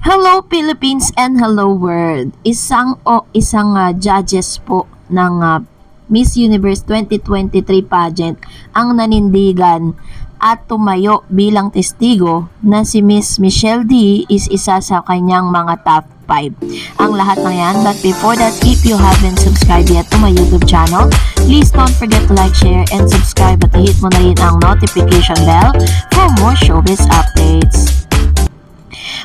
Hello Philippines and hello world. Isang judges po ng Miss Universe 2023 pageant ang nanindigan at tumayo bilang testigo na si Miss Michelle D is isa sa kanyang mga top 5. Ang lahat ng yan, but before that, if you haven't subscribed yet to my YouTube channel, please don't forget to like, share, and subscribe at hit mo na rin ang notification bell for more showbiz updates.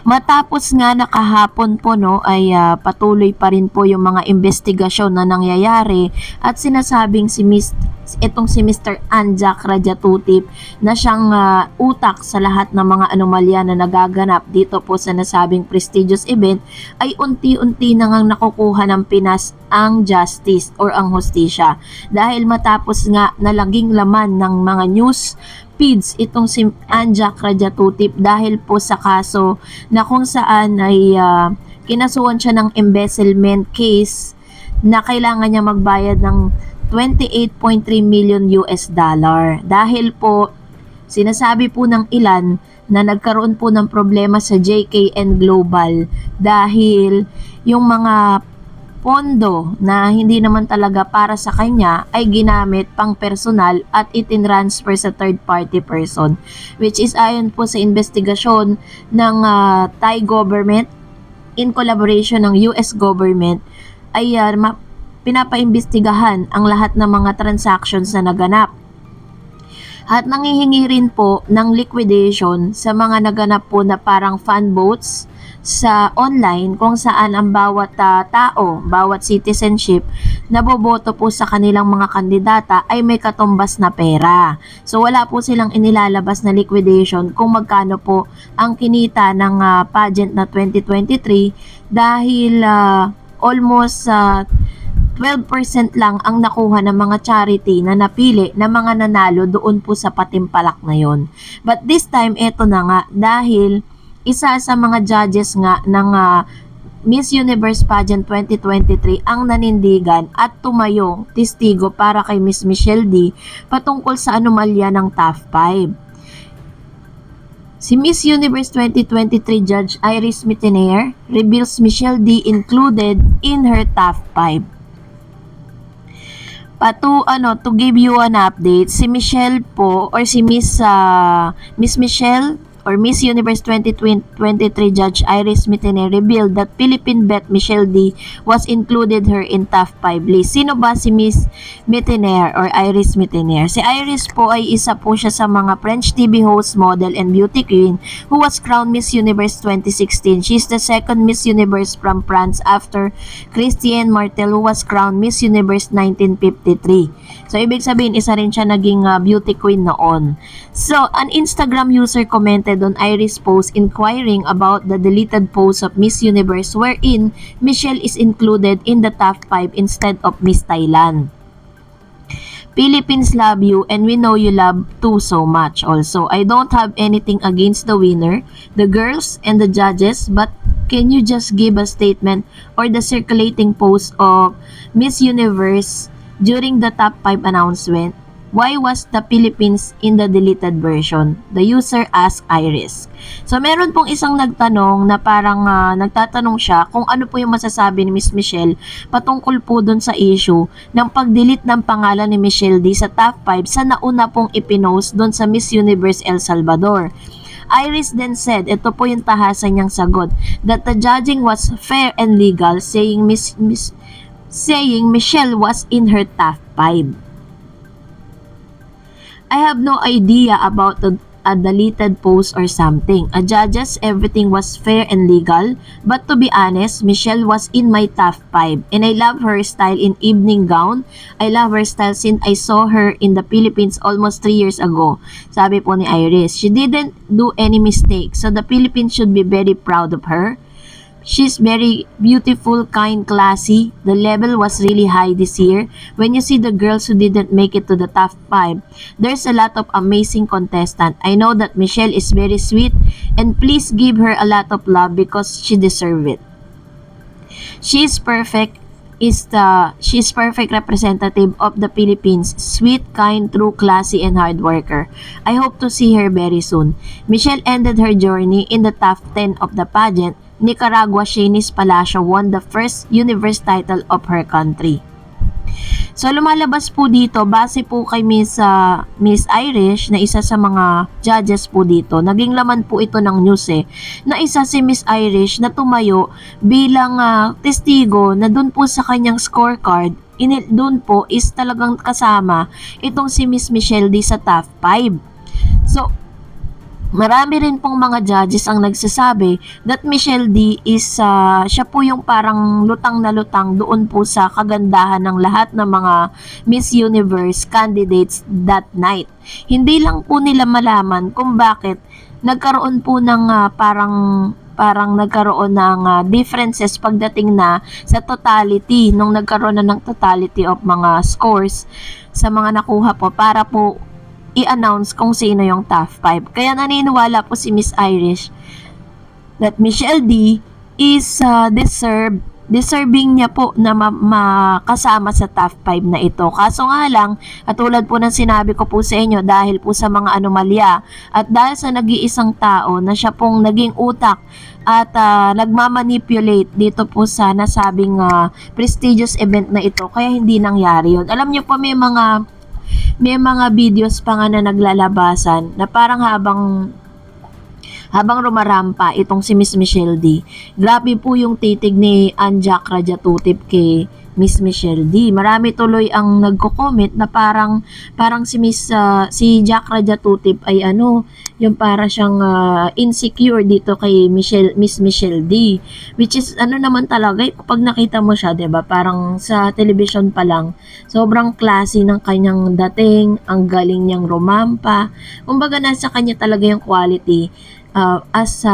Matapos nga nakahapon po ay patuloy pa rin po yung mga investigasyon na nangyayari at sinasabing si Mr. Anjac Rajatutip na siyang utak sa lahat ng mga anomalya na nagaganap dito po sa nasabing prestigious event ay unti-unti na ngang nakukuha ng Pinas ang justice or ang hustisya dahil matapos nga nalaging laman ng mga news feeds itong si Anjac Rajatutip dahil po sa kaso na kung saan ay kinasuhan siya ng embezzlement case na kailangan niya magbayad ng 28.3 million US dollar dahil po sinasabi po ng ilan na nagkaroon po ng problema sa JKN Global dahil yung mga pondo na hindi naman talaga para sa kanya ay ginamit pang personal at itinransfer sa third party person, which is ayon po sa investigasyon ng Thai government in collaboration ng US government ay pinapaimbestigahan ang lahat ng mga transactions na naganap at nangihingi rin po ng liquidation sa mga naganap po na parang fan votes sa online kung saan ang bawat tao, bawat citizenship na boboto po sa kanilang mga kandidata ay may katumbas na pera. So wala po silang inilalabas na liquidation kung magkano po ang kinita ng pageant na 2023 dahil almost 12% lang ang nakuha ng mga charity na napili na mga nanalo doon po sa patimpalak na yon. But this time, eto na nga, dahil isa sa mga judges nga ng Miss Universe Pageant 2023 ang nanindigan at tumayong testigo para kay Miss Michelle D patungkol sa anomalya ng top 5. Si Miss Universe 2023 Judge Iris Mittenaere reveals Michelle D included in her top 5. To give you an update, si Michelle po or si Miss Michelle or Miss Universe 2023 Judge Iris Mittenaere revealed that Philippine bet Michelle D was included her in top 5 list. Sino ba si Miss Mittenaere or Iris Mittenaere? Si Iris po ay isa po siya sa mga French TV host, model, and beauty queen who was crowned Miss Universe 2016. She's the second Miss Universe from France after Christiane Martel who was crowned Miss Universe 1953. So, ibig sabihin, isa rin siya naging beauty queen noon. So, an Instagram user commented on Iris' post inquiring about the deleted post of Miss Universe wherein Michelle is included in the top 5 instead of Miss Thailand. Philippines love you and we know you love too so much also. I don't have anything against the winner, the girls, and the judges, but can you just give a statement or the circulating post of Miss Universe during the top 5 announcement? Why was the Philippines in the deleted version? The user asked Iris. So, meron pong isang nagtanong na parang nagtatanong siya kung ano po yung masasabi ni Miss Michelle patungkol po dun sa issue ng pag-delete ng pangalan ni Michelle D sa top 5 sa nauna pong ipinost dun sa Miss Universe El Salvador. Iris then said, ito po yung tahasan niyang sagot, that the judging was fair and legal, saying Michelle was in her top 5. I have no idea about a deleted post or something. A judges, everything was fair and legal. But to be honest, Michelle was in my top 5. And I love her style in evening gown. I love her style since I saw her in the Philippines almost 3 years ago. Sabi po ni Iris. She didn't do any mistake. So the Philippines should be very proud of her. She's very beautiful, kind, classy. The level was really high this year. When you see the girls who didn't make it to the top 5, there's a lot of amazing contestants. I know that Michelle is very sweet and please give her a lot of love because she deserves it. She's perfect she's perfect representative of the Philippines, sweet, kind, true, classy, and hard worker. I hope to see her very soon. Michelle ended her journey in the top 10 of the pageant. Nicaragua Shanice Palacio won the first universe title of her country. So lumalabas po dito base po kay Miss Irish na isa sa mga judges po dito. Naging laman po ito ng news na isa si Miss Irish na tumayo bilang testigo na doon po sa kanyang scorecard. Doon po is talagang kasama itong si Miss Michelle D sa top 5. So marami rin pong mga judges ang nagsasabi that Michelle D is siya po yung parang lutang na lutang doon po sa kagandahan ng lahat ng mga Miss Universe candidates that night. Hindi lang po nila malaman kung bakit nagkaroon po ng parang nagkaroon ng differences pagdating na sa totality nung nagkaroon na ng totality of mga scores sa mga nakuha po para po i-announce kung sino yung top 5. Kaya naniniwala po si Miss Irish that Michelle D is deserving niya po na makasama sa top 5 na ito. Kaso nga lang, katulad po ng sinabi ko po sa inyo, dahil po sa mga anomalya at dahil sa nag-iisang tao na siya pong naging utak at nagmamanipulate dito po sa nasabing prestigious event na ito, kaya hindi nangyari yun. Alam niyo po, may mga videos pa nga na naglalabasan na parang habang rumarampa itong si Miss Michelle D. Grabe po yung titig ni Jack Rajatutip kay Miss Michelle D. Marami tuloy ang nagko-comment na parang si Jack Rajatutip ay yung para siyang insecure dito kay Miss Michelle D. Which is naman talaga kapag nakita mo siya, 'di ba? Parang sa television pa lang, sobrang classy ng kanyang dating, ang galing niyang rumampa. Kumbaga nasa kanya talaga yung quality as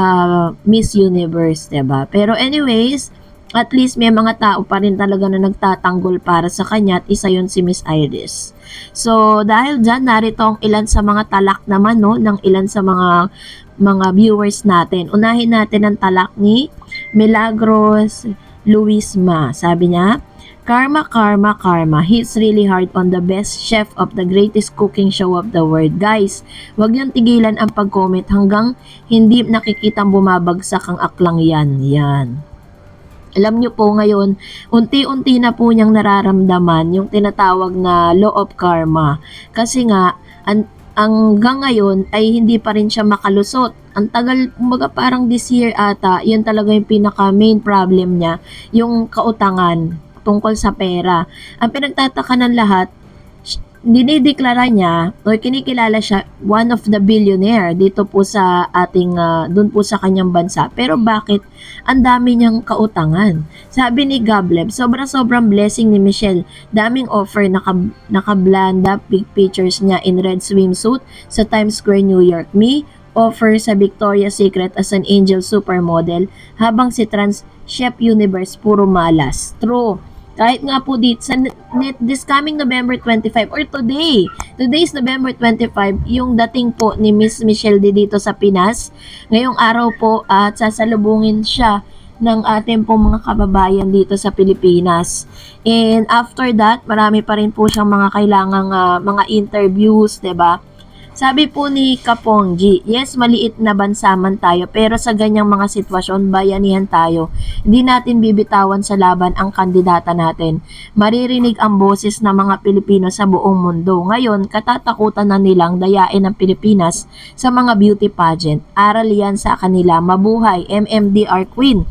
Miss Universe, 'di ba? Pero anyways, at least may mga tao pa rin talaga na nagtatanggol para sa kanya at isa yon si Miss Iris. So, dahil dyan, narito ang ilan sa mga talak naman ng ilan sa mga viewers natin. Unahin natin ang talak ni Milagros Luisma. Sabi niya, Karma, karma, karma. Hits really hard on the best chef of the greatest cooking show of the world. Guys, wag niyong tigilan ang pag-comment hanggang hindi nakikitang bumabagsak ang aklang yan. Yan. Alam niyo po ngayon, unti-unti na po niyang nararamdaman yung tinatawag na law of karma. Kasi nga, hanggang ngayon ay hindi pa rin siya makalusot. Ang tagal, kumbaga parang this year ata, yun talaga yung pinaka main problem niya, yung kautangan tungkol sa pera. Ang pinagtataka ng lahat, dinideklara niya o kinikilala siya one of the billionaire dito po sa ating doon po sa kanyang bansa, pero bakit ang dami niyang kautangan? Sabi ni Gableb, sobrang blessing ni Michelle, daming offer, nakablanda big pictures niya in red swimsuit sa Times Square, New York. Me offer sa Victoria's Secret as an angel supermodel, habang si Trans Chef Universe puro malas. True. Kahit nga po dito sa this coming November 25 or today is November 25, yung dating po ni Miss Michelle D dito sa Pinas. Ngayong araw po at sasalubungin siya ng ating pong mga kababayan dito sa Pilipinas. And after that, marami pa rin po siyang mga kailangang mga interviews, 'di ba? Sabi po ni Kapongji, yes, maliit na bansa man tayo, pero sa ganyang mga sitwasyon, bayanihan tayo. Hindi natin bibitawan sa laban ang kandidata natin. Maririnig ang boses ng mga Pilipino sa buong mundo. Ngayon, katatakutan na nilang dayain ang Pilipinas sa mga beauty pageant. Aral yan sa kanila. Mabuhay, MMDR Queen.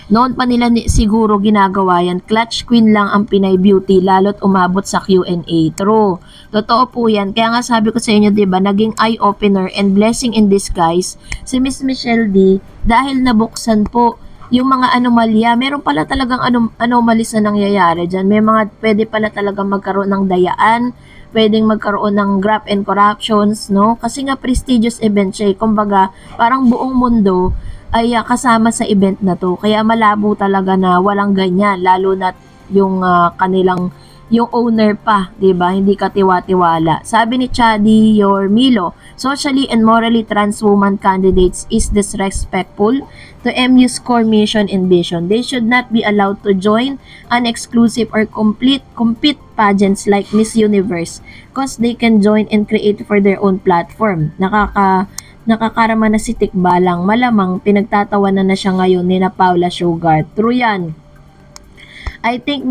Noon pa nila siguro ginagawa yan. Clutch Queen lang ang Pinay Beauty, lalo't umabot sa Q&A. True. Totoo po yan. Kaya nga sabi ko sa inyo, diba, naging eye-opener and blessing in disguise si Miss Michelle D dahil nabuksan po yung mga anomalya. Meron pala talagang anomalies na nangyayari dyan. May mga pwede pala talagang magkaroon ng dayaan, pwedeng magkaroon ng graft and corruptions, no? Kasi nga prestigious event siya. Kumbaga, parang buong mundo ay kasama sa event na to. Kaya malabo talaga na walang ganyan, lalo na yung yung owner pa, 'di ba? Hindi katiwa-tiwala. Sabi ni Chadi Yormilo, socially and morally trans woman candidates is disrespectful to MU's core mission and vision. They should not be allowed to join unexclusive or compete pageants like Miss Universe because they can join and create for their own platform. Nakakarama na si Tikbalang, malamang pinagtatawanan na siya ngayon ni na Paula Sugar. True yan. I think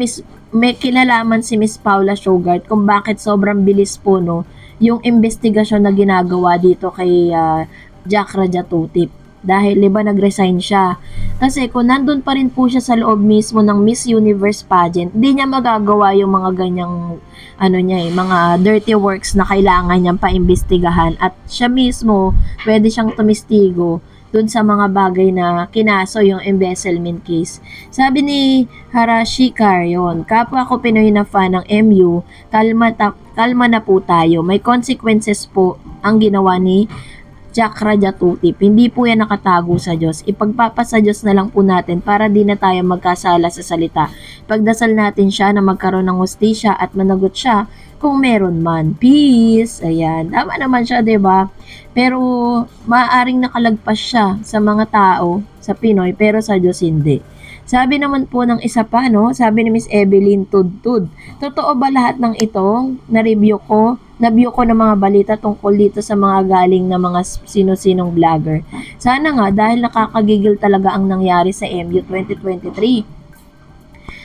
may kinalaman si Miss Paula Sugar kung bakit sobrang bilis po no yung investigasyon na ginagawa dito kay Jack Rajatutip. Dahil di ba nag-resign siya. Kasi kung nandun pa rin po siya sa loob mismo ng Miss Universe pageant, hindi niya magagawa yung mga ganyang mga dirty works na kailangan niyang paimbestigahan at siya mismo pwede siyang tumistigo dun sa mga bagay na kinaso yung embezzlement case. Sabi ni Harashikar yon, kapwa ko Pinoy na fan ng MU, kalma na po tayo. May consequences po ang ginawa ni Jack Rajatutip. Hindi po yan nakatago sa Diyos. Ipagpapasa Diyos na lang po natin para di na tayo magkasala sa salita. Pagdasal natin siya na magkaroon ng hustisya at managot siya kung meron man. Peace! Ayan. Tama naman siya, ba? Diba? Pero maaaring nakalagpas siya sa mga tao, sa Pinoy, pero sa Diyos hindi. Sabi naman po ng isa pa, no? Sabi ni Miss Evelyn Tudtud, totoo ba lahat ng ito? Na-review ko ng mga balita tungkol dito sa mga galing na mga sino-sinong vlogger. Sana nga dahil nakakagigil talaga ang nangyari sa MU 2023.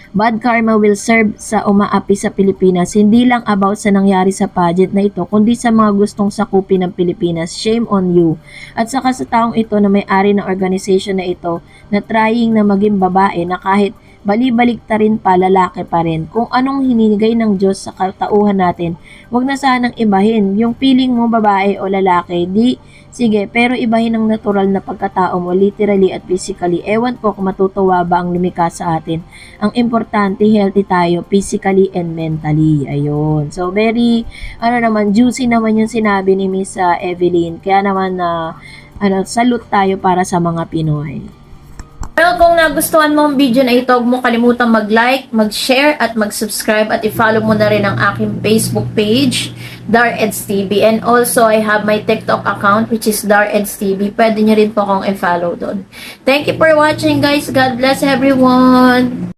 Bad karma will serve sa umaapi sa Pilipinas, hindi lang about sa nangyari sa pageant na ito, kundi sa mga gustong sakupin ng Pilipinas. Shame on you. At saka sa taong ito na may-ari ng organization na ito na trying na maging babae na kahit bali-balik ta rin pa, lalaki pa rin. Kung anong hinigay ng Diyos sa katauhan natin, wag na sanang ibahin. Yung feeling mo babae o lalaki, sige, pero ibahin ang natural na pagkatao mo, literally at physically. Ewan ko kung matutuwa ba ang lumikha sa atin. Ang importante, healthy tayo, physically and mentally. Ayun. So, very, juicy naman yung sinabi ni Miss Evelyn. Kaya naman, salute tayo para sa mga Pinoy. Well, kung nagustuhan mo ang video na ito, huwag mo kalimutang mag-like, mag-share, at mag-subscribe, at i-follow mo na rin ang aking Facebook page, DarEdsTV. And also, I have my TikTok account, which is DarEdsTV. Pwede nyo rin po akong i-follow doon. Thank you for watching, guys. God bless everyone!